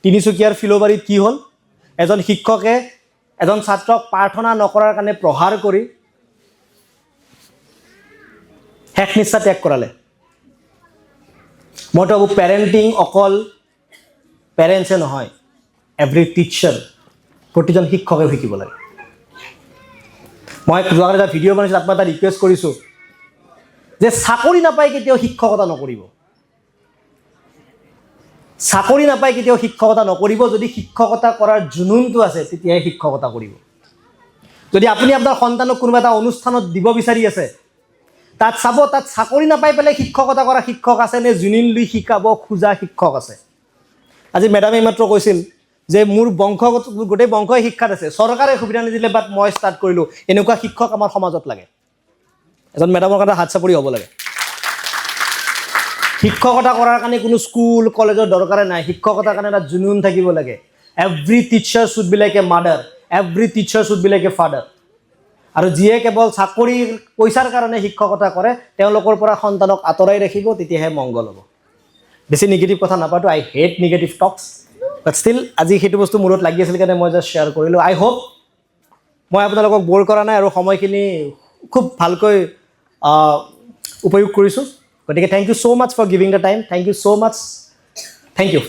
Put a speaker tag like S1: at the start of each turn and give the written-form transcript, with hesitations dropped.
S1: তিনিচুকীয়াৰ ফিল'বাৰীত কি হ'ল এজন শিক্ষকে এজন ছাত্ৰক প্ৰাৰ্থনা নকৰাৰ কাৰণে প্ৰহাৰ কৰি শেষ নিশ্চা ত্যাগ কৰালে মইতো ভাবোঁ পেৰেণ্টিং অকল পেৰেণ্টছে নহয় এভৰি টিচাৰ প্ৰতিজন শিক্ষকে শিকিব লাগে মই যোৱাকালি এটা ভিডিঅ' বনাইছোঁ তাত মই এটা ৰিকুৱেষ্ট কৰিছোঁ যে চাকৰি নাপাই কেতিয়াও শিক্ষকতা নকৰিব চাকৰি নাপাই কেতিয়াও শিক্ষকতা নকৰিব যদি শিক্ষকতা কৰাৰ জুনুনটো আছে তেতিয়াহে শিক্ষকতা কৰিব যদি আপুনি আপোনাৰ সন্তানক কোনোবা এটা অনুষ্ঠানত দিব বিচাৰি আছে তাত চাব তাত চাকৰি নাপাই পেলাই শিক্ষকতা কৰা শিক্ষক আছে নে জুনুন লৈ শিকাব খোজা শিক্ষক আছে আজি মেডামে মাত্ৰ কৈছিল যে মোৰ বংশগত গোটেই বংশই শিক্ষাত আছে চৰকাৰে সুবিধা নিদিলে বাট মই ষ্টাৰ্ট কৰিলোঁ এনেকুৱা শিক্ষক আমাৰ সমাজত লাগে এজন মেডামৰ কাৰণে হাত চাপৰি হ'ব লাগে শিক্ষকতা কৰাৰ কাৰণে কোনো স্কুল কলেজৰ দৰকাৰে নাই শিক্ষকতাৰ কাৰণে এটা জুনুন থাকিব লাগে every teacher should be like a mother every teacher should be like a father আৰু যিয়ে কেৱল চাকৰি পইচাৰ কাৰণে শিক্ষকতা কৰে তেওঁলোকৰ পৰা সন্তানক আঁতৰাই ৰাখিব তেতিয়াহে মংগল হ'ব বেছি নিগেটিভ কথা নাপাতো I hate negative Tux but still আজি সেইটো বস্তু মূৰত লাগি আছিল কাৰণে মই জাষ্ট শ্বেয়াৰ কৰিলোঁ আই হোপ মই আপোনালোকক ব'ৰ কৰা নাই আৰু সময়খিনি খুব ভালকৈ উপয়োগ কৰিছোঁ গতিকে thank you so' much for giving the time thank you so' much thank U